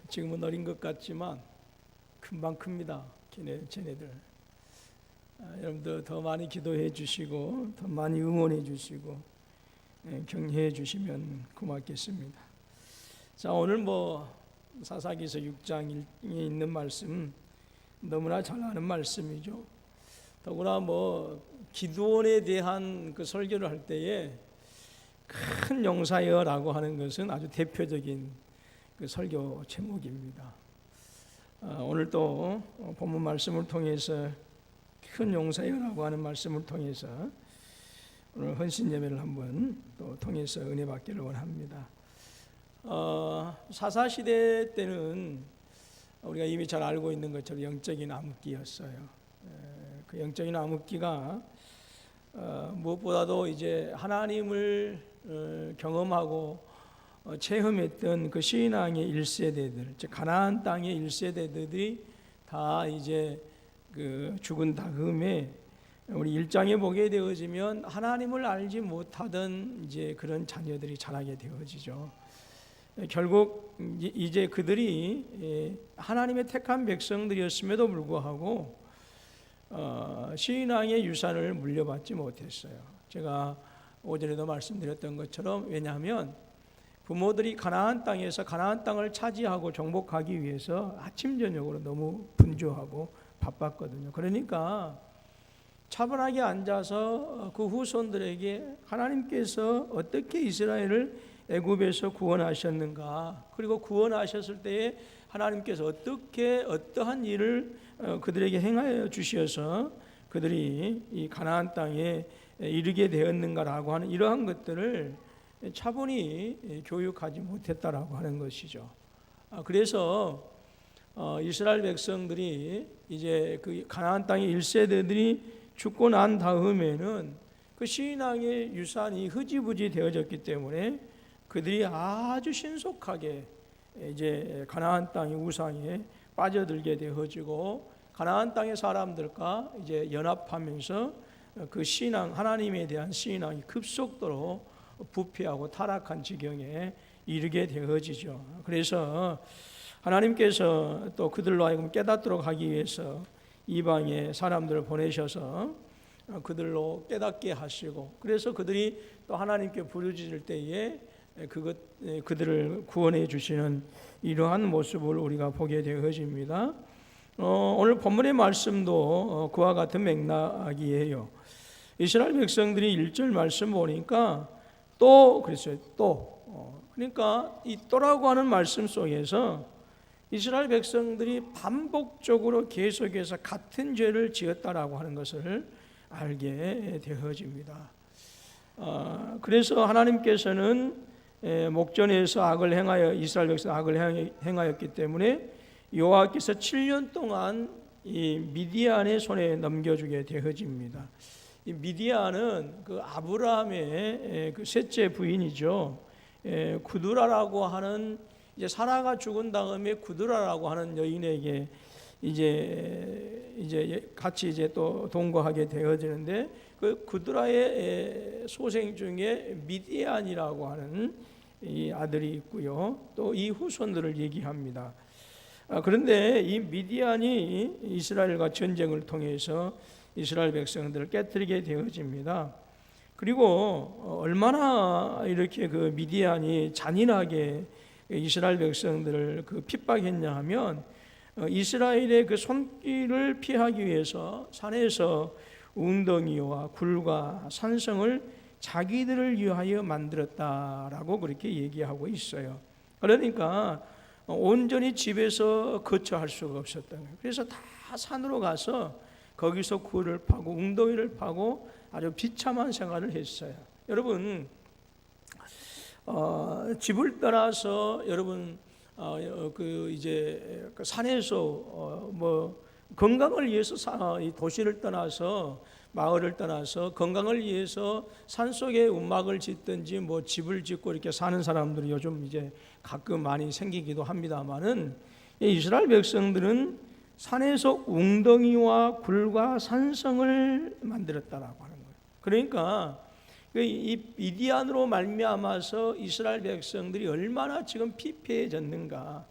지금은 어린 것 같지만 금방 큽니다. 쟤네들. 여러분들 더 많이 기도해 주시고 더 많이 응원해 주시고 격려해 주시면 고맙겠습니다. 자, 오늘 사사기서 6장에 있는 말씀 너무나 잘 아는 말씀이죠. 더구나 기드온에 대한 그 설교를 할 때에 큰 용사여라고 하는 것은 아주 대표적인 그 설교 제목입니다. 오늘 또 본문 말씀을 통해서 큰 용사여라고 하는 말씀을 통해서 오늘 헌신 예배를 한번 또 통해서 은혜 받기를 원합니다. 사사 시대 때는 우리가 이미 잘 알고 있는 것처럼 영적인 암흑기였어요. 그 영적인 암흑기가 무엇보다도 이제 하나님을 경험하고 체험했던 그 신앙의 1세대들, 즉 가나안 땅의 1세대들이 다 이제 그 죽은 다음에 우리 1장에 보게 되어지면 하나님을 알지 못하던 이제 그런 자녀들이 자라게 되어지죠. 결국 이제 그들이 하나님의 택한 백성들이었음에도 불구하고 신앙의 유산을 물려받지 못했어요. 제가 오전에도 말씀드렸던 것처럼, 왜냐하면 부모들이 가나안 땅에서 가나안 땅을 차지하고 정복하기 위해서 아침 저녁으로 너무 분주하고 바빴거든요. 그러니까 차분하게 앉아서 그 후손들에게 하나님께서 어떻게 이스라엘을 애굽에서 구원하셨는가, 그리고 구원하셨을 때에 하나님께서 어떠한 일을 그들에게 행하여 주셔서 그들이 이 가나안 땅에 이르게 되었는가라고 하는 이러한 것들을 차분히 교육하지 못했다라고 하는 것이죠. 그래서 이스라엘 백성들이 이제 그 가나안 땅의 1세대들이 죽고 난 다음에는 그 신앙의 유산이 흐지부지 되어졌기 때문에 그들이 아주 신속하게 이제 가나안 땅의 우상에 빠져들게 되어지고, 가나안 땅의 사람들과 이제 연합하면서 그 신앙, 하나님에 대한 신앙이 급속도로 부패하고 타락한 지경에 이르게 되어지죠. 그래서 하나님께서 또 그들로 하여금 깨닫도록 하기 위해서 이방의 사람들을 보내셔서 그들로 깨닫게 하시고, 그래서 그들이 또 하나님께 부르짖을 때에 그들을 구원해 주시는 이러한 모습을 우리가 보게 되어집니다. 오늘 본문의 말씀도 그와 같은 맥락이에요. 이스라엘 백성들이 1절 말씀 보니까 또 그랬어요. 그러니까 이 또라고 하는 말씀 속에서 이스라엘 백성들이 반복적으로 계속해서 같은 죄를 지었다라고 하는 것을 알게 되어집니다. 그래서 하나님께서는 목전에서 악을 행하여 이스라엘 백성 악을 행하였기 때문에 여호와께서 7년 동안 이 미디안의 손에 넘겨주게 되어집니다. 이 미디안은 그 아브라함의 그 셋째 부인이죠. 구두라라고 하는, 이제 사라가 죽은 다음에 구두라라고 하는 여인에게 이제 같이 이제 또 동거하게 되어지는데, 그 구두라의 소생 중에 미디안이라고 하는 이 아들이 있고요. 또 이 후손들을 얘기합니다. 그런데 이 미디안이 이스라엘과 전쟁을 통해서 이스라엘 백성들을 깨뜨리게 되어집니다. 그리고 얼마나 이렇게 그 미디안이 잔인하게 이스라엘 백성들을 그 핍박했냐 하면, 이스라엘의 그 손길을 피하기 위해서 산에서 웅덩이와 굴과 산성을 자기들을 위하여 만들었다라고 그렇게 얘기하고 있어요. 그러니까 온전히 집에서 거처할 수가 없었던 거예요. 그래서 다 산으로 가서 거기서 굴을 파고 웅덩이를 파고 아주 비참한 생활을 했어요. 여러분, 집을 떠나서 여러분 그 이제 그 산에서 건강을 위해서 이 도시를 떠나서 마을을 떠나서 건강을 위해서 산속에 움막을 짓든지 집을 짓고 이렇게 사는 사람들이 요즘 이제 가끔 많이 생기기도 합니다만은, 이스라엘 백성들은 산에서 웅덩이와 굴과 산성을 만들었다라고 하는 거예요. 그러니까 이 미디안으로 말미암아서 이스라엘 백성들이 얼마나 지금 피폐해졌는가,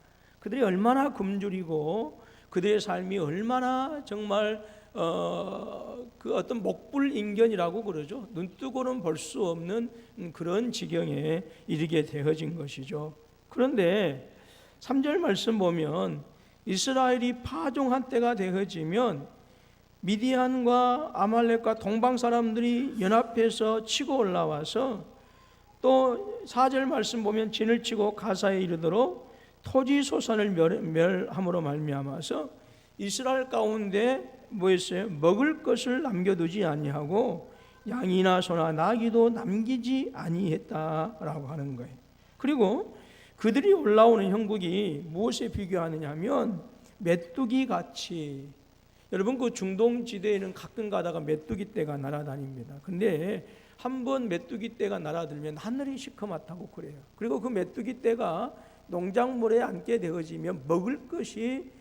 그들이 얼마나 굶주리고 그들의 삶이 얼마나 정말 그 어떤 목불인견이라고 그러죠. 눈뜨고는 볼 수 없는 그런 지경에 이르게 되어진 것이죠. 그런데 3절 말씀 보면 이스라엘이 파종한 때가 되어지면 미디안과 아말렉과 동방 사람들이 연합해서 치고 올라와서 또 4절 말씀 보면 진을 치고 가사에 이르도록 토지 소산을 멸함으로 말미암아서 이스라엘 가운데 뭐였어요? 먹을 것을 남겨두지 아니하고 양이나 소나 나귀도 남기지 아니했다라고 하는 거예요. 그리고 그들이 올라오는 형국이 무엇에 비교하느냐 하면 메뚜기 같이, 여러분 그 중동 지대에는 가끔 가다가 메뚜기 떼가 날아다닙니다. 근데 한번 메뚜기 떼가 날아들면 하늘이 시커멓다고 그래요. 그리고 그 메뚜기 떼가 농작물에 앉게 되어지면 먹을 것이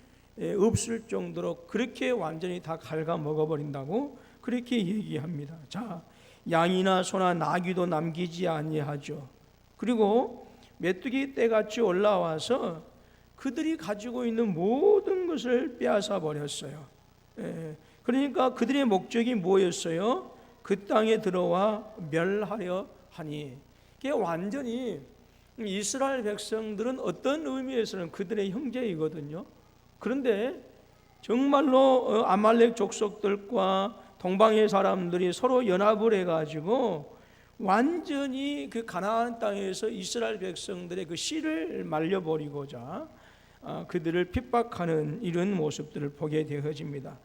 없을 정도로 그렇게 완전히 다 갉아 먹어버린다고 그렇게 얘기합니다. 자, 양이나 소나 나귀도 남기지 아니하죠. 그리고 메뚜기 떼같이 올라와서 그들이 가지고 있는 모든 것을 빼앗아 버렸어요. 그러니까 그들의 목적이 뭐였어요? 그 땅에 들어와 멸하려 하니. 이게 완전히 이스라엘 백성들은 어떤 의미에서는 그들의 형제이거든요. 그런데 정말로 아말렉 족속들과 동방의 사람들이 서로 연합을 해가지고 완전히 그 가나안 땅에서 이스라엘 백성들의 그 씨를 말려버리고자 그들을 핍박하는 이런 모습들을 보게 되어집니다.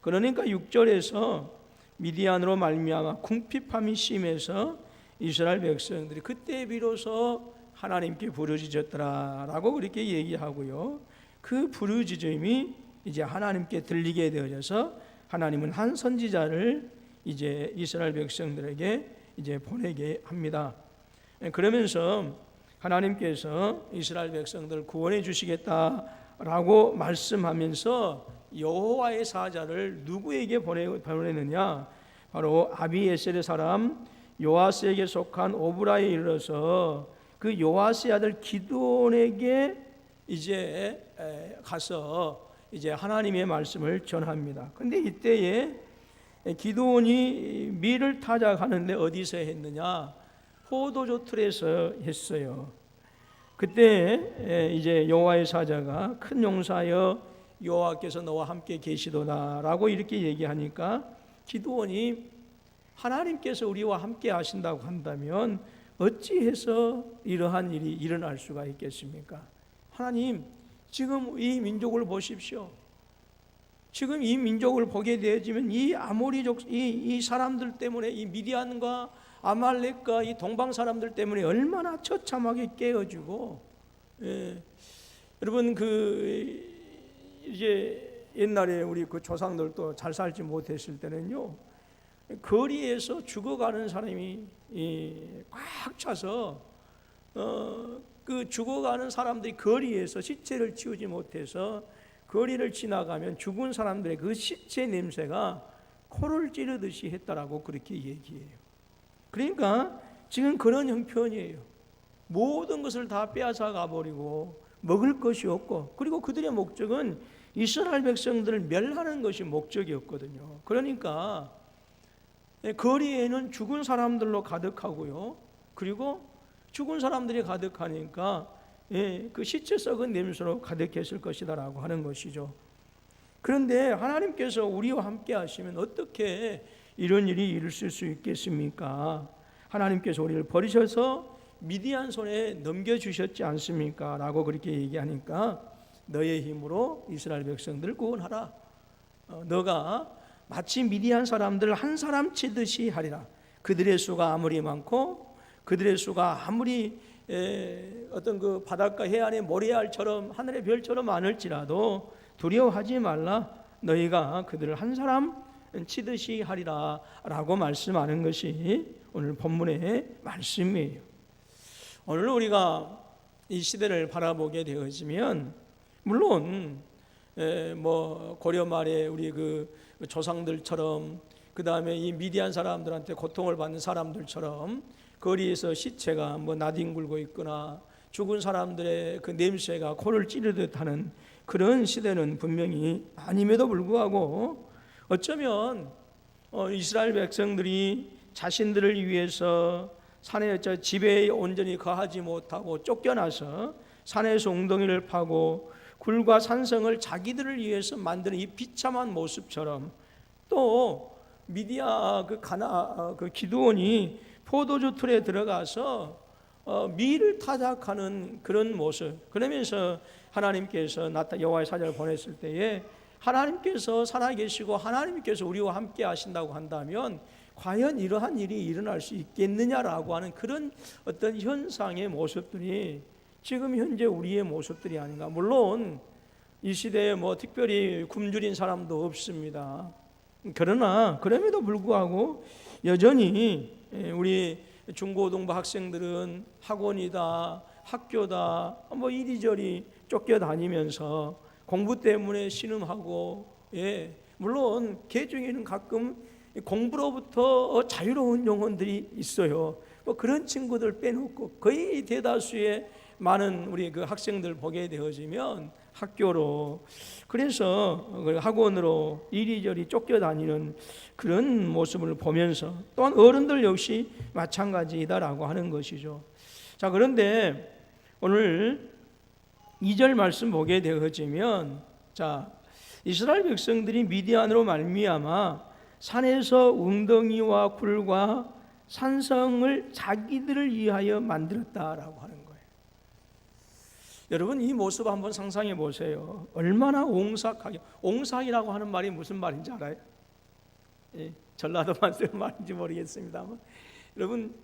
그러니까 6절에서 미디안으로 말미암아 궁핍함이 심해서 이스라엘 백성들이 그때 비로소 하나님께 부르짖었더라라고 그렇게 얘기하고요. 그 부르짖음이 이제 하나님께 들리게 되어져서 하나님은 한 선지자를 이제 이스라엘 백성들에게 이제 보내게 합니다. 그러면서 하나님께서 이스라엘 백성들을 구원해 주시겠다라고 말씀하면서 여호와의 사자를 누구에게 보내느냐? 바로 아비에셀의 사람 요아스에게 속한 오브라에 이르러서 그 요아스의 아들 기드온에게 이제 가서 이제 하나님의 말씀을 전합니다. 근데 이때에 기드온이 밀을 타작하는데 어디서 했느냐? 포도주 틀에서 했어요. 그때 이제 여호와의 사자가 큰 용사여 여호와께서 너와 함께 계시도다라고 이렇게 얘기하니까 기드온이 하나님께서 우리와 함께 하신다고 한다면 어찌해서 이러한 일이 일어날 수가 있겠습니까? 하나님, 지금 이 민족을 보십시오. 지금 이 민족을 보게 되어지면 이 아모리족 이 사람들 때문에 이 미디안과 아말렉과 이 동방 사람들 때문에 얼마나 처참하게 깨어지고, 여러분 그 이제 옛날에 우리 그 조상들도 잘 살지 못했을 때는요, 거리에서 죽어가는 사람이 꽉 차서 그 죽어가는 사람들이 거리에서 시체를 치우지 못해서 거리를 지나가면 죽은 사람들의 그 시체 냄새가 코를 찌르듯이 했다라고 그렇게 얘기해요. 그러니까 지금 그런 형편이에요. 모든 것을 다 빼앗아 가버리고 먹을 것이 없고, 그리고 그들의 목적은 이스라엘 백성들을 멸하는 것이 목적이었거든요. 그러니까 거리에는 죽은 사람들로 가득하고요. 그리고 죽은 사람들이 가득하니까 그 시체 썩은 냄새로 가득했을 것이다라고 하는 것이죠. 그런데 하나님께서 우리와 함께 하시면 어떻게 이런 일이 일어날 수 있겠습니까? 하나님께서 우리를 버리셔서 미디안 손에 넘겨주셨지 않습니까? 라고 그렇게 얘기하니까 너의 힘으로 이스라엘 백성들을 구원하라. 너가 마치 미디안 사람들 한 사람 치듯이 하리라. 그들의 수가 아무리 많고 그들의 수가 아무리 어떤 그 바닷가 해안의 모래알처럼 하늘의 별처럼 많을지라도 두려워하지 말라. 너희가 그들을 한 사람 치듯이 하리라 라고 말씀하는 것이 오늘 본문의 말씀이에요. 오늘 우리가 이 시대를 바라보게 되어지면 물론 뭐 고려 말에 우리 그 조상들처럼, 그 다음에 이 미디안 사람들한테 고통을 받는 사람들처럼 거리에서 시체가 뭐 나뒹굴고 있거나 죽은 사람들의 그 냄새가 코를 찌르듯 하는 그런 시대는 분명히 아님에도 불구하고 어쩌면 이스라엘 백성들이 자신들을 위해서 산에 집에 온전히 거하지 못하고 쫓겨나서 산에서 웅덩이를 파고 굴과 산성을 자기들을 위해서 만드는 이 비참한 모습처럼, 또 미디아 그 기드온이 포도주 틀에 들어가서 밀을 타작하는 그런 모습, 그러면서 하나님께서 여호와의 사자를 보냈을 때에 하나님께서 살아계시고 하나님께서 우리와 함께 하신다고 한다면 과연 이러한 일이 일어날 수 있겠느냐라고 하는 그런 어떤 현상의 모습들이 지금 현재 우리의 모습들이 아닌가. 물론 이 시대에 특별히 굶주린 사람도 없습니다. 그러나 그럼에도 불구하고 여전히 우리 중고등부 학생들은 학원이다, 학교다, 이리저리 쫓겨다니면서 공부 때문에 신음하고, 물론 개중에는 가끔 공부로부터 자유로운 영혼들이 있어요. 그런 친구들 빼놓고 거의 대다수의 많은 우리 그 학생들 보게 되어지면 학교로, 그래서 학원으로 이리저리 쫓겨다니는 그런 모습을 보면서 또한 어른들 역시 마찬가지다라고 하는 것이죠. 자, 그런데 오늘 2절 말씀 보게 되어지면, 자, 이스라엘 백성들이 미디안으로 말미암아 산에서 웅덩이와 굴과 산성을 자기들을 위하여 만들었다라고 하는 거예요. 여러분, 이 모습 한번 상상해 보세요. 얼마나 옹삭하게. 옹삭이라고 하는 말이 무슨 말인지 알아요? 전라도만 쓰는 말인지 모르겠습니다만, 여러분,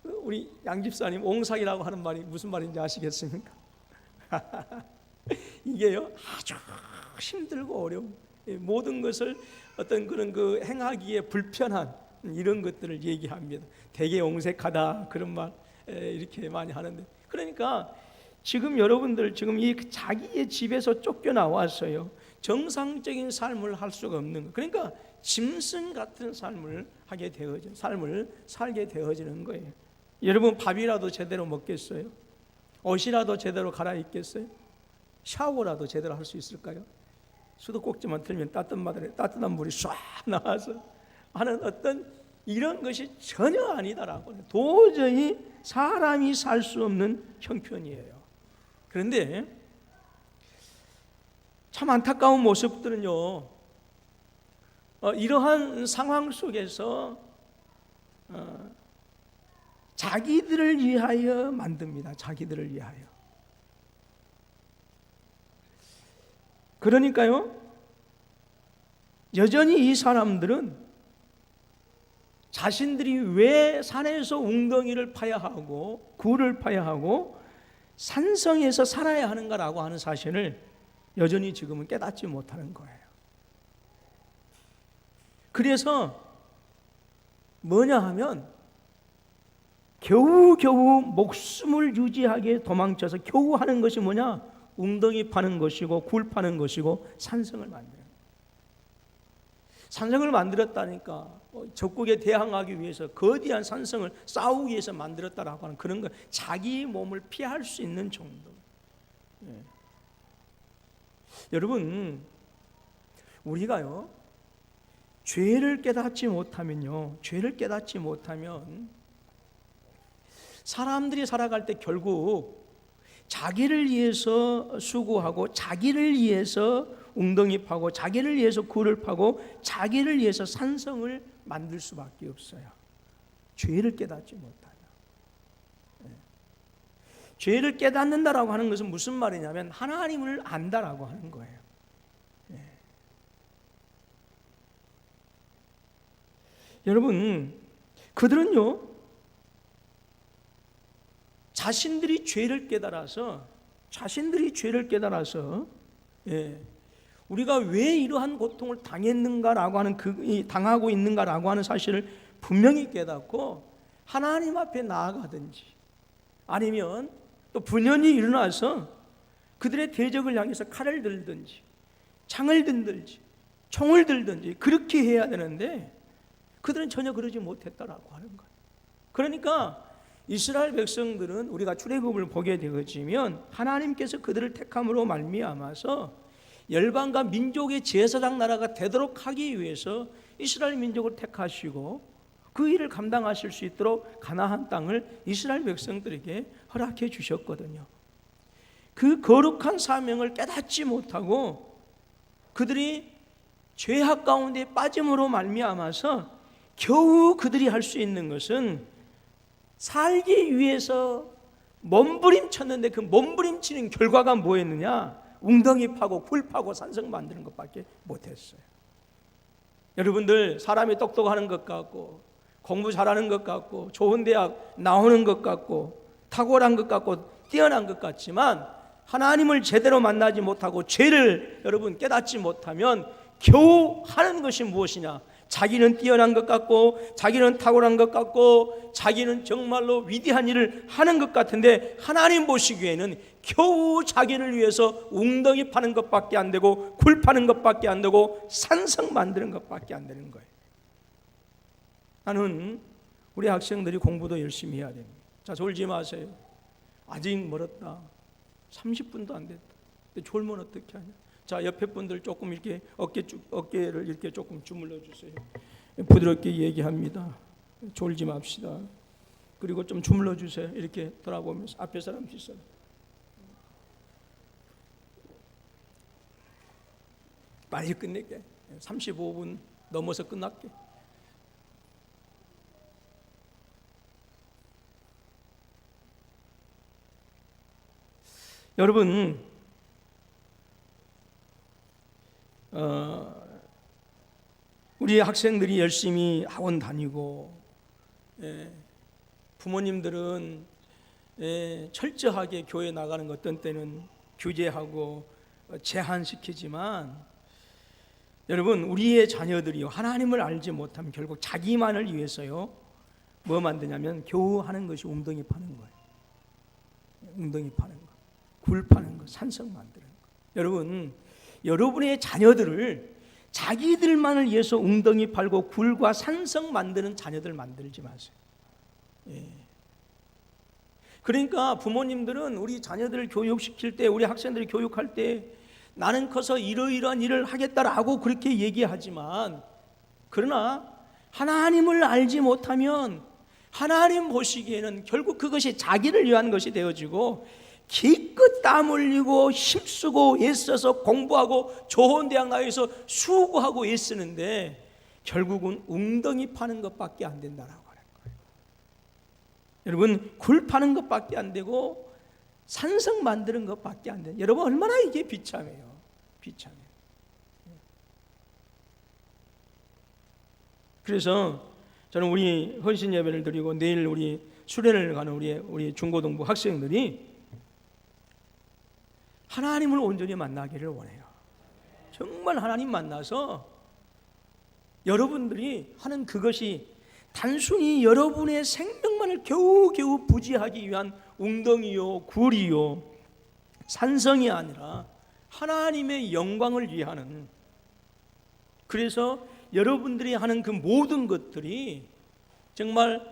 우리 양 집사님 옹삭이라고 하는 말이 무슨 말인지 아시겠습니까? 이게요, 아주 힘들고 어려운, 모든 것을 어떤 그런 행하기에 불편한 이런 것들을 얘기합니다. 되게 옹색하다, 그런 말 이렇게 많이 하는데, 그러니까 지금 여러분들 지금 이 자기의 집에서 쫓겨나와서요 정상적인 삶을 할 수가 없는 거. 그러니까 짐승 같은 삶을 살게 되어지는 거예요. 여러분, 밥이라도 제대로 먹겠어요? 옷이라도 제대로 갈아입겠어요? 샤워라도 제대로 할 수 있을까요? 수도꼭지만 틀면 따뜻한 물이 唰 나와서 하는 어떤 이런 것이 전혀 아니다라고, 도저히 사람이 살 수 없는 형편이에요. 그런데 참 안타까운 모습들은요, 이러한 상황 속에서 자기들을 위하여 만듭니다. 자기들을 위하여. 그러니까요, 여전히 이 사람들은 자신들이 왜 산에서 웅덩이를 파야 하고 굴을 파야 하고 산성에서 살아야 하는가라고 하는 사실을 여전히 지금은 깨닫지 못하는 거예요. 그래서 뭐냐 하면 겨우겨우 목숨을 유지하게 도망쳐서 겨우 하는 것이 뭐냐? 웅덩이 파는 것이고 굴 파는 것이고 산성을 만드는 거예요. 산성을 만들었다니까 적국에 대항하기 위해서 거대한 산성을 싸우기 위해서 만들었다라고 하는 그런 거, 자기 몸을 피할 수 있는 정도. 여러분, 우리가요 죄를 깨닫지 못하면 사람들이 살아갈 때 결국 자기를 위해서 수고하고 자기를 위해서 웅덩이 파고 자기를 위해서 굴을 파고 자기를 위해서 산성을 만들 수밖에 없어요. 죄를 깨닫지 못하면. 죄를 깨닫는다라고 하는 것은 무슨 말이냐면 하나님을 안다라고 하는 거예요. 여러분, 그들은요 자신들이 죄를 깨달아서 우리가 왜 이러한 고통을 당했는가라고 하는 당하고 있는가라고 하는 사실을 분명히 깨닫고 하나님 앞에 나아가든지 아니면 또 분연히 일어나서 그들의 대적을 향해서 칼을 들든지 창을 들든지 총을 들든지 그렇게 해야 되는데 그들은 전혀 그러지 못했다라고 하는 거예요. 그러니까 이스라엘 백성들은 우리가 출애굽을 보게 되어지면 하나님께서 그들을 택함으로 말미암아서 열방과 민족의 제사장 나라가 되도록 하기 위해서 이스라엘 민족을 택하시고 그 일을 감당하실 수 있도록 가나안 땅을 이스라엘 백성들에게 허락해 주셨거든요. 그 거룩한 사명을 깨닫지 못하고 그들이 죄악 가운데 빠짐으로 말미암아서 겨우 그들이 할 수 있는 것은 살기 위해서 몸부림쳤는데 그 몸부림치는 결과가 뭐였느냐? 웅덩이 파고 굴 파고 산성 만드는 것밖에 못했어요. 여러분들 사람이 똑똑하는 것 같고 공부 잘하는 것 같고 좋은 대학 나오는 것 같고 탁월한 것 같고 뛰어난 것 같지만 하나님을 제대로 만나지 못하고 죄를 여러분 깨닫지 못하면 겨우 하는 것이 무엇이냐? 자기는 뛰어난 것 같고 자기는 탁월한 것 같고 자기는 정말로 위대한 일을 하는 것 같은데 하나님 보시기에는 겨우 자기를 위해서 웅덩이 파는 것밖에 안 되고 굴 파는 것밖에 안 되고 산성 만드는 것밖에 안 되는 거예요. 나는 우리 학생들이 공부도 열심히 해야 됩니다. 자, 졸지 마세요. 아직 멀었다. 30분도 안 됐다. 근데 졸면 어떻게 하냐? 자, 옆에 분들 조금 이렇게 어깨를 이렇게 조금 주물러 주세요. 부드럽게 얘기합니다. 졸지 맙시다. 그리고 좀 주물러 주세요. 이렇게 돌아보면서 앞에 사람 뒤 사람. 빨리 끝낼게. 35분 넘어서 끝날게. 여러분, 우리 학생들이 열심히 학원 다니고 부모님들은 철저하게 교회 나가는 것 어떤 때는 규제하고 제한시키지만 여러분, 우리의 자녀들이요 하나님을 알지 못하면 결국 자기만을 위해서요 뭐 만드냐면 겨우 하는 것이 웅덩이 파는 거예요. 웅덩이 파는 거, 굴 파는 거, 산성 만드는 거. 여러분, 여러분의 자녀들을 자기들만을 위해서 웅덩이 팔고 굴과 산성 만드는 자녀들 만들지 마세요. 그러니까 부모님들은 우리 자녀들을 교육시킬 때, 우리 학생들을 교육할 때 나는 커서 이러이러한 일을 하겠다라고 그렇게 얘기하지만, 그러나 하나님을 알지 못하면 하나님 보시기에는 결국 그것이 자기를 위한 것이 되어지고 기껏 땀 흘리고 힘쓰고 애써서 공부하고 좋은 대학 나와서 수고하고 애쓰는데 결국은 웅덩이 파는 것밖에 안 된다라고 하는 거예요. 여러분, 굴 파는 것밖에 안 되고 산성 만드는 것밖에 안 돼요. 여러분, 얼마나 이게 비참해요. 비참해요. 그래서 저는 우리 헌신 예배를 드리고 내일 우리 수련을 가는 우리 중고등부 학생들이 하나님을 온전히 만나기를 원해요. 정말 하나님 만나서 여러분들이 하는 그것이 단순히 여러분의 생명만을 겨우겨우 부지하기 위한 웅덩이요 굴이요 산성이 아니라 하나님의 영광을 위하는, 그래서 여러분들이 하는 그 모든 것들이 정말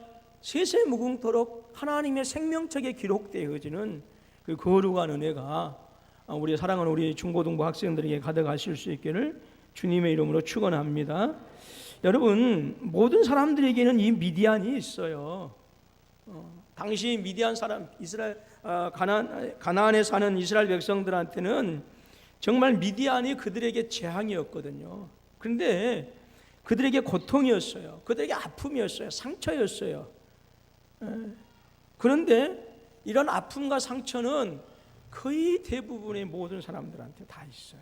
세세무궁토록 하나님의 생명책에 기록되어지는 그 거룩한 은혜가 우리 사랑하는 우리 중고등부 학생들에게 가득하실 수 있기를 주님의 이름으로 축원합니다. 여러분, 모든 사람들에게는 이 미디안이 있어요. 당시 미디안 사람, 이스라엘 가나안에 사는 이스라엘 백성들한테는 정말 미디안이 그들에게 재앙이었거든요. 그런데 그들에게 고통이었어요. 그들에게 아픔이었어요. 상처였어요. 그런데 이런 아픔과 상처는 거의 대부분의 모든 사람들한테 다 있어요.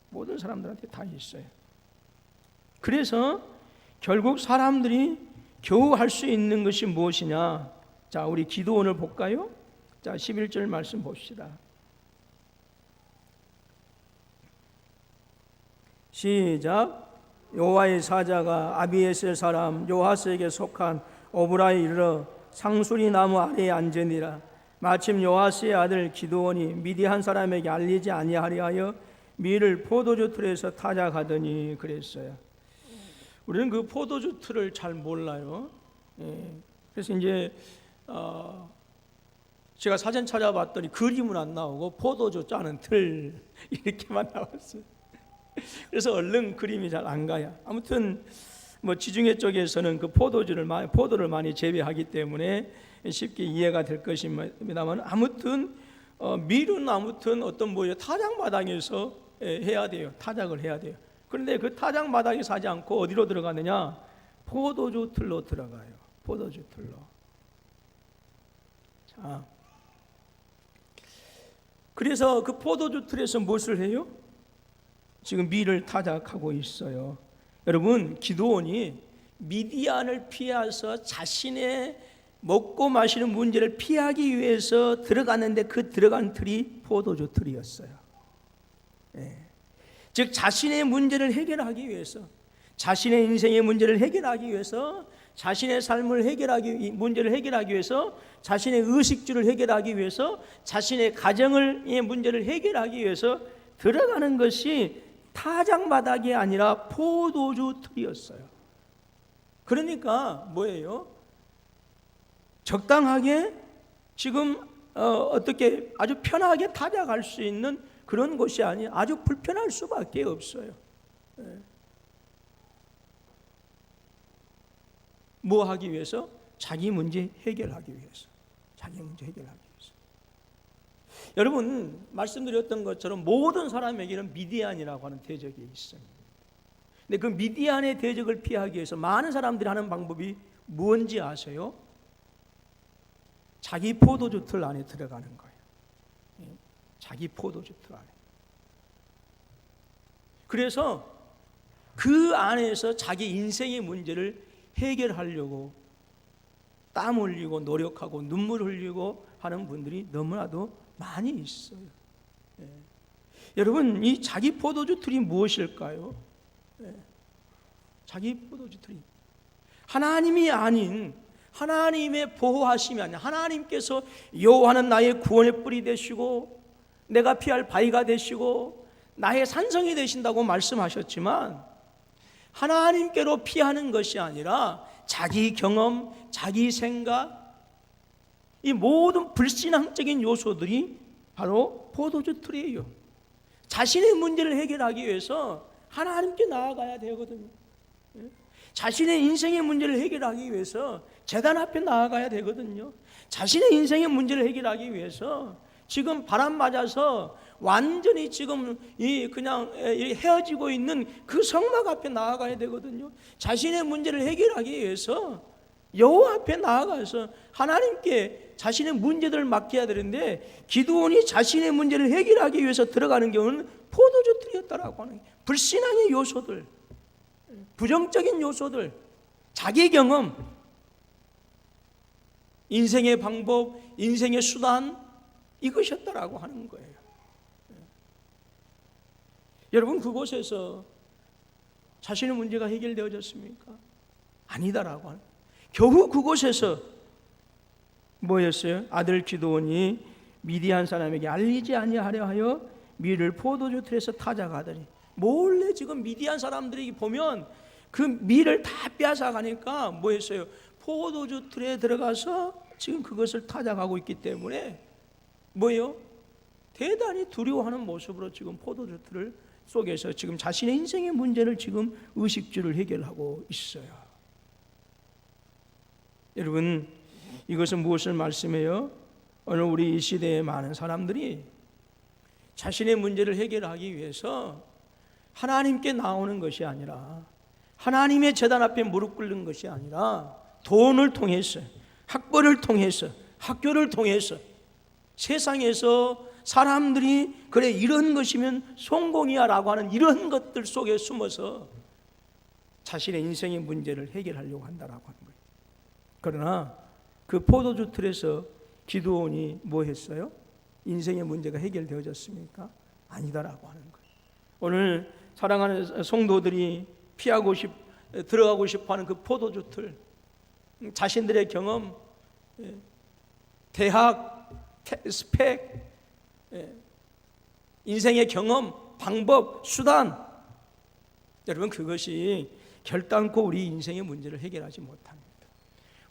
모든 사람들한테 다 있어요. 그래서 결국 사람들이 겨우 할 수 있는 것이 무엇이냐? 자, 우리 기도원을 볼까요? 자, 11절 말씀 봅시다. 시작. 여호와의 사자가 아비에셀 사람 요하스에게 속한 오브라에 이르러 상수리 나무 아래에 앉으니라. 마침 요하스의 아들 기드온이 미디안 사람에게 알리지 아니하려 하여 밀을 포도주 틀에서 타작하더니 그랬어요. 우리는 그 포도주 틀을 잘 몰라요. 그래서 이제 제가 사진 찾아봤더니 그림은 안 나오고 포도주 짜는 틀 이렇게만 나왔어요. 그래서 얼른 그림이 잘 안 가요. 아무튼 뭐 지중해 쪽에서는 그 포도를 많이 재배하기 때문에 쉽게 이해가 될 것입니다만, 아무튼 밀은 아무튼 어떤 타작 마당에서 해야 돼요. 타작을 해야 돼요. 그런데 그 타작 마당에서 하지 않고 어디로 들어가느냐? 포도주 틀로 들어가요. 포도주 틀로. 자, 그래서 그 포도주 틀에서 무엇을 해요? 지금 밀을 타작하고 있어요. 여러분, 기드온이 미디안을 피해서 자신의 먹고 마시는 문제를 피하기 위해서 들어갔는데 그 들어간 틀이 포도주 틀이었어요. 즉 자신의 문제를 해결하기 위해서, 자신의 인생의 문제를 해결하기 위해서, 자신의 삶을 문제를 해결하기 위해서, 자신의 의식주를 해결하기 위해서, 자신의 가정의 문제를 해결하기 위해서 들어가는 것이 타작마당이 아니라 포도주 틀이었어요. 그러니까 뭐예요? 적당하게 지금 어떻게 아주 편하게 타작할 수 있는 그런 곳이 아니, 아주 불편할 수밖에 없어요. 뭐 하기 위해서? 자기 문제 해결하기 위해서. 자기 문제 해결하기 위해서. 여러분, 말씀드렸던 것처럼 모든 사람에게는 미디안이라고 하는 대적이 있어요. 근데 그 미디안의 대적을 피하기 위해서 많은 사람들이 하는 방법이 뭔지 아세요? 자기 포도주 틀 안에 들어가는 거예요. 자기 포도주 틀 안에. 그래서 그 안에서 자기 인생의 문제를 해결하려고 땀 흘리고 노력하고 눈물 흘리고 하는 분들이 너무나도 많이 있어요. 여러분, 이 자기 포도주 틀이 무엇일까요? 자기 포도주 틀이 하나님이 아닌 하나님의 보호하심이 아니라, 하나님께서 여호와는 나의 구원의 뿔이 되시고 내가 피할 바위가 되시고 나의 산성이 되신다고 말씀하셨지만, 하나님께로 피하는 것이 아니라 자기 경험, 자기 생각, 이 모든 불신앙적인 요소들이 바로 포도주 틀이에요. 자신의 문제를 해결하기 위해서 하나님께 나아가야 되거든요. 자신의 인생의 문제를 해결하기 위해서 제단 앞에 나아가야 되거든요. 자신의 인생의 문제를 해결하기 위해서 지금 바람 맞아서 완전히 지금 그냥 헤어지고 있는 그 성막 앞에 나아가야 되거든요. 자신의 문제를 해결하기 위해서 여호와 앞에 나아가서 하나님께 자신의 문제들을 맡겨야 되는데, 기드온이 자신의 문제를 해결하기 위해서 들어가는 경우는 포도주 틀이었다라고 하는 거예요. 불신앙의 요소들, 부정적인 요소들, 자기 경험, 인생의 방법, 인생의 수단, 이것이었다라고 하는 거예요. 여러분, 그곳에서 자신의 문제가 해결되어졌습니까? 아니다라고 하는 거예요. 겨우 그곳에서 뭐였어요? 아들 기드온이 미디안 사람에게 알리지 아니하려 하여 밀을 포도주 틀에서 타작하더니, 몰래 지금 미디안 사람들이 보면 그 밀을 다 빼앗아 가니까 뭐 했어요? 포도주 틀에 들어가서 지금 그것을 타작하고 있기 때문에 뭐예요? 대단히 두려워하는 모습으로 지금 포도주 틀 속에서 지금 자신의 인생의 문제를 지금 의식주를 해결하고 있어요. 여러분, 이것은 무엇을 말씀해요? 오늘 우리 이 시대의 많은 사람들이 자신의 문제를 해결하기 위해서 하나님께 나오는 것이 아니라, 하나님의 제단 앞에 무릎 꿇는 것이 아니라, 돈을 통해서, 학벌을 통해서, 학교를 통해서 세상에서 사람들이 그래 이런 것이면 성공이야 라고 하는 이런 것들 속에 숨어서 자신의 인생의 문제를 해결하려고 한다라고 하는 거예요. 그러나 그 포도주 틀에서 기드온이 뭐 했어요? 인생의 문제가 해결되어졌습니까? 아니다라고 하는 거예요. 오늘 사랑하는 성도들이 들어가고 싶어하는 그 포도주 틀, 자신들의 경험, 대학, 스펙, 인생의 경험, 방법, 수단, 여러분, 그것이 결단코 우리 인생의 문제를 해결하지 못합니다.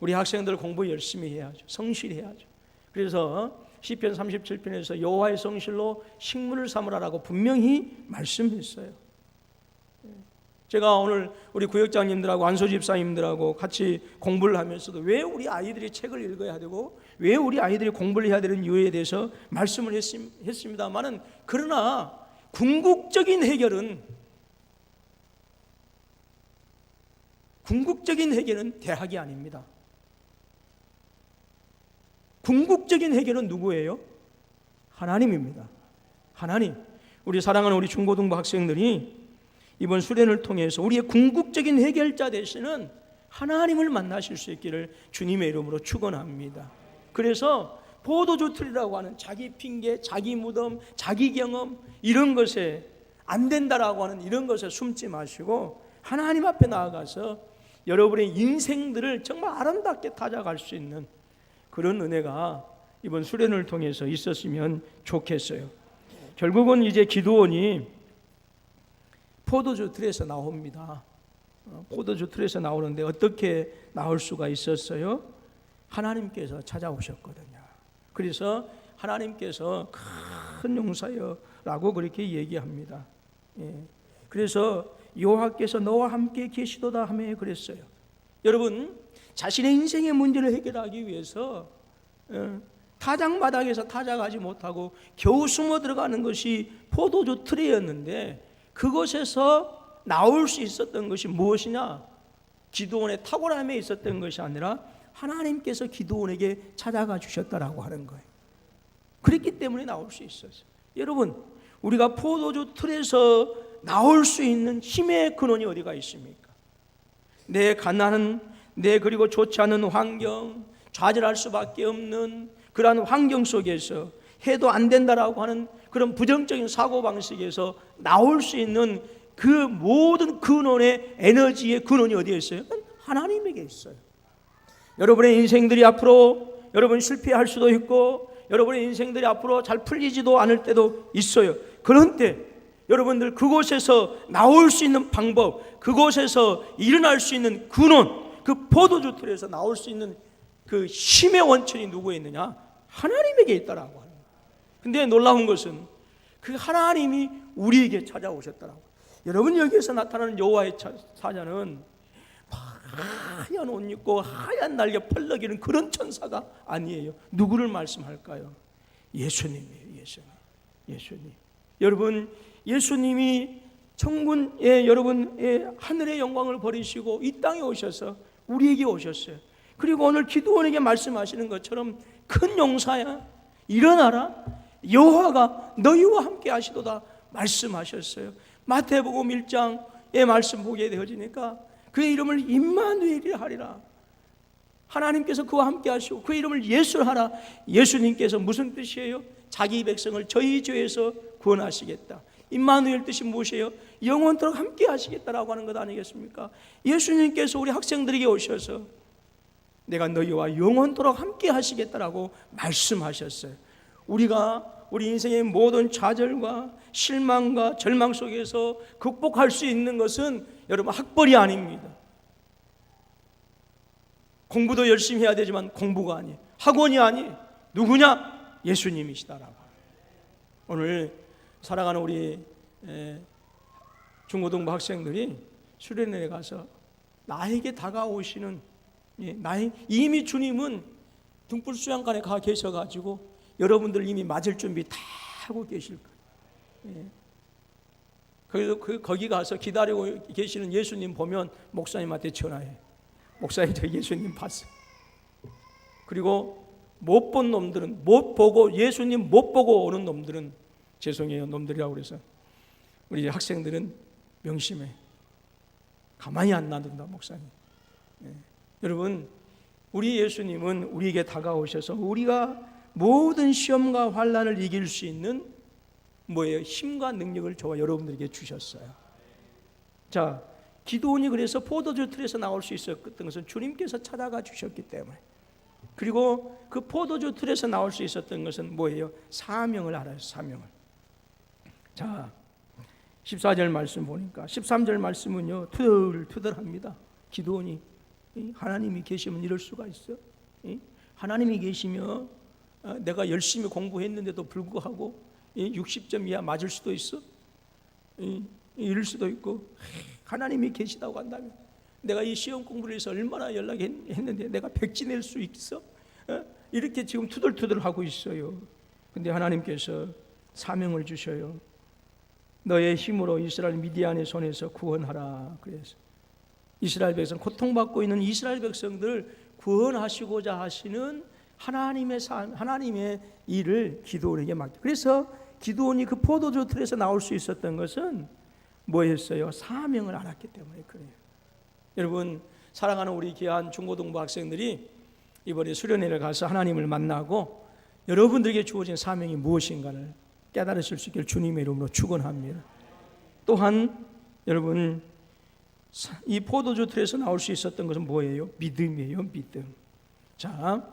우리 학생들 공부 열심히 해야죠. 성실해야죠. 그래서 시편 37편에서 여호와의 성실로 식문을 삼으라라고 분명히 말씀했어요. 제가 오늘 우리 구역장님들하고 안소 집사님들하고 같이 공부를 하면서도 왜 우리 아이들이 책을 읽어야 되고 왜 우리 아이들이 공부를 해야 되는 이유에 대해서 말씀을 했습니다만은, 그러나 궁극적인 해결은 대학이 아닙니다. 궁극적인 해결은 누구예요? 하나님입니다. 하나님. 우리 사랑하는 우리 중고등부 학생들이 이번 수련을 통해서 우리의 궁극적인 해결자 되시는 하나님을 만나실 수 있기를 주님의 이름으로 축원합니다. 그래서 포도주 틀이라고 하는 자기 핑계, 자기 무덤, 자기 경험, 이런 것에 안 된다라고 하는 이런 것에 숨지 마시고 하나님 앞에 나아가서 여러분의 인생들을 정말 아름답게 타작할 수 있는 그런 은혜가 이번 수련을 통해서 있었으면 좋겠어요. 결국은 이제 기드온이 포도주 틀에서 나옵니다. 포도주 틀에서 나오는데 어떻게 나올 수가 있었어요? 하나님께서 찾아오셨거든요. 그래서 하나님께서 큰 용사여라고 그렇게 얘기합니다. 그래서 여호와께서 너와 함께 계시도다 하며 그랬어요. 여러분, 자신의 인생의 문제를 해결하기 위해서 타작마당에서 타작하지 못하고 겨우 숨어 들어가는 것이 포도주 틀이었는데, 그것에서 나올 수 있었던 것이 무엇이냐? 기드온의 탁월함에 있었던 것이 아니라 하나님께서 기드온에게 찾아가 주셨다라고 하는 거예요. 그랬기 때문에 나올 수 있었어요. 여러분, 우리가 포도주 틀에서 나올 수 있는 힘의 근원이 어디가 있습니까? 내 가난한, 내 그리고 좋지 않은 환경, 좌절할 수밖에 없는 그러한 환경 속에서 해도 안 된다라고 하는 그런 부정적인 사고방식에서 나올 수 있는 그 모든 근원의 에너지의 근원이 어디에 있어요? 하나님에게 있어요. 여러분의 인생들이 앞으로 여러분 실패할 수도 있고 여러분의 인생들이 앞으로 잘 풀리지도 않을 때도 있어요. 그런 때 여러분들 그곳에서 나올 수 있는 방법, 그곳에서 일어날 수 있는 근원, 그 포도주 틀에서 나올 수 있는 그 힘의 원천이 누구에 있느냐? 하나님에게 있다라고 하는 거예요. 근데 놀라운 것은 그 하나님이 우리에게 찾아오셨다라고. 여러분, 여기에서 나타나는 여호와의 사자는 하얀 옷 입고 하얀 날개 펄럭이는 그런 천사가 아니에요. 누구를 말씀할까요? 예수님이에요. 예수님. 여러분, 예수님이 천군의 여러분의 하늘의 영광을 버리시고 이 땅에 오셔서 우리에게 오셨어요. 그리고 오늘 기드온에게 말씀하시는 것처럼 큰 용사야, 일어나라, 여호와가 너희와 함께 하시도다 말씀하셨어요. 마태복음 1장의 말씀 보게 되어지니까 그의 이름을 임마누엘이라 하리라. 하나님께서 그와 함께 하시고 그의 이름을 예수하라. 예수님께서 무슨 뜻이에요? 자기 백성을 저희 죄에서 구원하시겠다. 임마누엘 뜻이 무엇이에요? 영원토록 함께 하시겠다라고 하는 것 아니겠습니까? 예수님께서 우리 학생들에게 오셔서 내가 너희와 영원토록 함께 하시겠다라고 말씀하셨어요. 우리가 우리 인생의 모든 좌절과 실망과 절망 속에서 극복할 수 있는 것은 여러분 학벌이 아닙니다. 공부도 열심히 해야 되지만 공부가 아니에요. 학원이 아니에요. 누구냐? 예수님이시다라고. 오늘 사랑하는 우리 중고등부 학생들이 수련회에 가서 나에게 다가오시는, 이미 주님은 등불 수양관에 가 계셔가지고 여러분들 이미 맞을 준비 다 하고 계실 거예요. 그래서 거기 가서 기다리고 계시는 예수님 보면 목사님한테 전화해. 목사님, 저 예수님 봤어요. 그리고 못 본 놈들은, 못 보고 예수님 못 보고 오는 놈들은 죄송해요, 놈들이라고 그래서 우리 학생들은 명심해. 가만히 안 놔둔다, 목사님. 여러분, 우리 예수님은 우리에게 다가오셔서 우리가 모든 시험과 환난을 이길 수 있는 뭐예요? 힘과 능력을 저와 여러분들에게 주셨어요. 자, 기드온이 그래서 포도주 틀에서 나올 수 있었던 것은 주님께서 찾아가 주셨기 때문에, 그리고 그 포도주 틀에서 나올 수 있었던 것은 뭐예요? 사명을 알아요. 사명을. 자, 14절 말씀 보니까 13절 말씀은요 투덜투덜합니다. 기드온이 하나님이 계시면 이럴 수가 있어? 하나님이 계시며 내가 열심히 공부했는데도 불구하고 60점 이하 맞을 수도 있어? 이럴 수도 있고, 하나님이 계시다고 한다면 내가 이 시험 공부를 해서 얼마나 연락했는데 내가 백지 낼 수 있어? 이렇게 지금 투덜투덜 하고 있어요. 근데 하나님께서 사명을 주셔요. 너의 힘으로 이스라엘 미디안의 손에서 구원하라. 그래서 이스라엘 백성, 고통받고 있는 이스라엘 백성들을 구원하시고자 하시는 하나님의 일을 기드온에게 맡겨. 그래서 기드온이 그 포도주 틀에서 나올 수 있었던 것은 뭐였어요? 사명을 알았기 때문에 그래요. 여러분, 사랑하는 우리 귀한 중고등부 학생들이 이번에 수련회를 가서 하나님을 만나고 여러분들에게 주어진 사명이 무엇인가를 깨달으실 수 있기를 주님의 이름으로 축원합니다. 또한 여러분, 이 포도주 틀에서 나올 수 있었던 것은 뭐예요? 믿음이에요. 믿음. 자,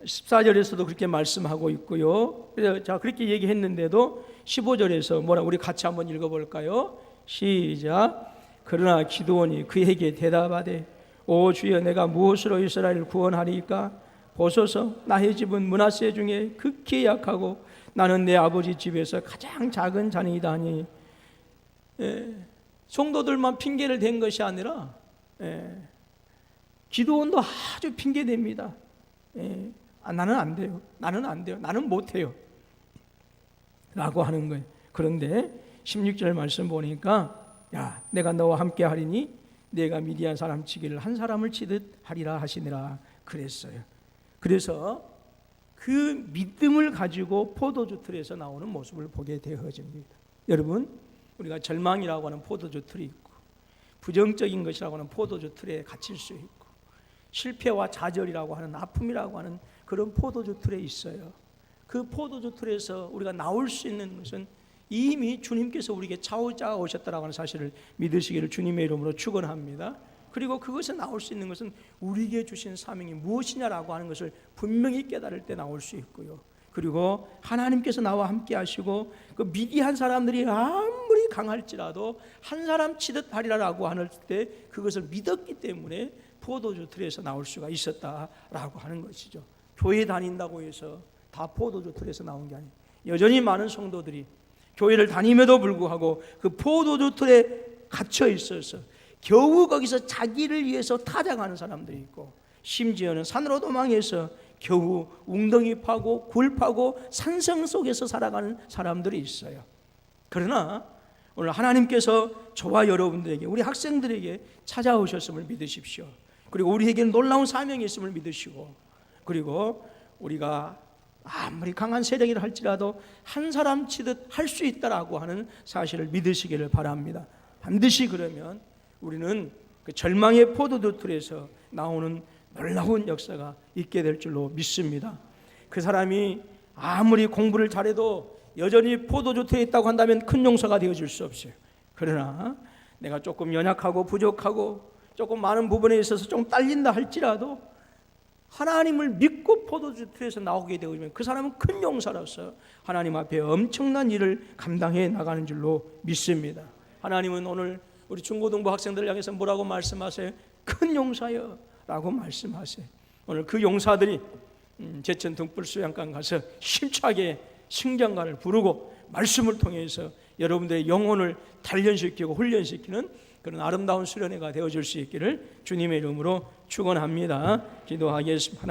14절에서도 그렇게 말씀하고 있고요. 자, 그렇게 얘기했는데도 15절에서 뭐라, 우리 같이 한번 읽어볼까요? 시작. 그러나 기드온이 그에게 대답하되, 오 주여, 내가 무엇으로 이스라엘을 구원하리까? 보소서, 나의 집은 므낫세 중에 극히 약하고 나는 내 아버지 집에서 가장 작은 자니이다니. 성도들만 핑계를 댄 것이 아니라 기드온도 아주 핑계댑니다. 나는 안 돼요. 나는 안 돼요. 나는 못해요. 라고 하는 거예요. 그런데 16절 말씀 보니까, 야, 내가 너와 함께 하리니 내가 미디안 사람 치기를 한 사람을 치듯 하리라 하시니라 그랬어요. 그래서 그 믿음을 가지고 포도주 틀에서 나오는 모습을 보게 되어집니다. 여러분, 우리가 절망이라고 하는 포도주 틀이 있고, 부정적인 것이라고 하는 포도주 틀에 갇힐 수 있고, 실패와 좌절이라고 하는, 아픔이라고 하는 그런 포도주 틀에 있어요. 그 포도주 틀에서 우리가 나올 수 있는 것은 이미 주님께서 우리에게 차오자 오셨다라고 하는 사실을 믿으시기를 주님의 이름으로 축원합니다. 그리고 그것에 나올 수 있는 것은 우리에게 주신 사명이 무엇이냐라고 하는 것을 분명히 깨달을 때 나올 수 있고요. 그리고 하나님께서 나와 함께 하시고 그 미디안 사람들이 아무리 강할지라도 한 사람 치듯 하리라라고 할 때 그것을 믿었기 때문에 포도주 틀에서 나올 수가 있었다라고 하는 것이죠. 교회 다닌다고 해서 다 포도주 틀에서 나온 게 아니에요. 여전히 많은 성도들이 교회를 다님에도 불구하고 그 포도주 틀에 갇혀 있어서 겨우 거기서 자기를 위해서 타작하는 사람들이 있고, 심지어는 산으로 도망해서 겨우 웅덩이 파고 굴 파고 산성 속에서 살아가는 사람들이 있어요. 그러나 오늘 하나님께서 저와 여러분들에게, 우리 학생들에게 찾아오셨음을 믿으십시오. 그리고 우리에게는 놀라운 사명이 있음을 믿으시고, 그리고 우리가 아무리 강한 세력이라 할지라도 한 사람 치듯 할 수 있다라고 하는 사실을 믿으시기를 바랍니다. 반드시 그러면 우리는 그 절망의 포도주 틀에서 나오는 놀라운 역사가 있게 될 줄로 믿습니다. 그 사람이 아무리 공부를 잘해도 여전히 포도주 틀에 있다고 한다면 큰 용사가 되어줄 수 없어요. 그러나 내가 조금 연약하고 부족하고 조금 많은 부분에 있어서 좀 딸린다 할지라도 하나님을 믿고 포도주 틀에서 나오게 되면 그 사람은 큰 용사로서 하나님 앞에 엄청난 일을 감당해 나가는 줄로 믿습니다. 하나님은 오늘 우리 중고등부 학생들을 향해서 뭐라고 말씀하세요? 큰 용사여 라고 말씀하세요. 오늘 그 용사들이 제천 등불 수양관 가서 힘차게 승전가를 부르고 말씀을 통해서 여러분들의 영혼을 단련시키고 훈련시키는 그런 아름다운 수련회가 되어줄 수 있기를 주님의 이름으로 축원합니다. 기도하겠습니다.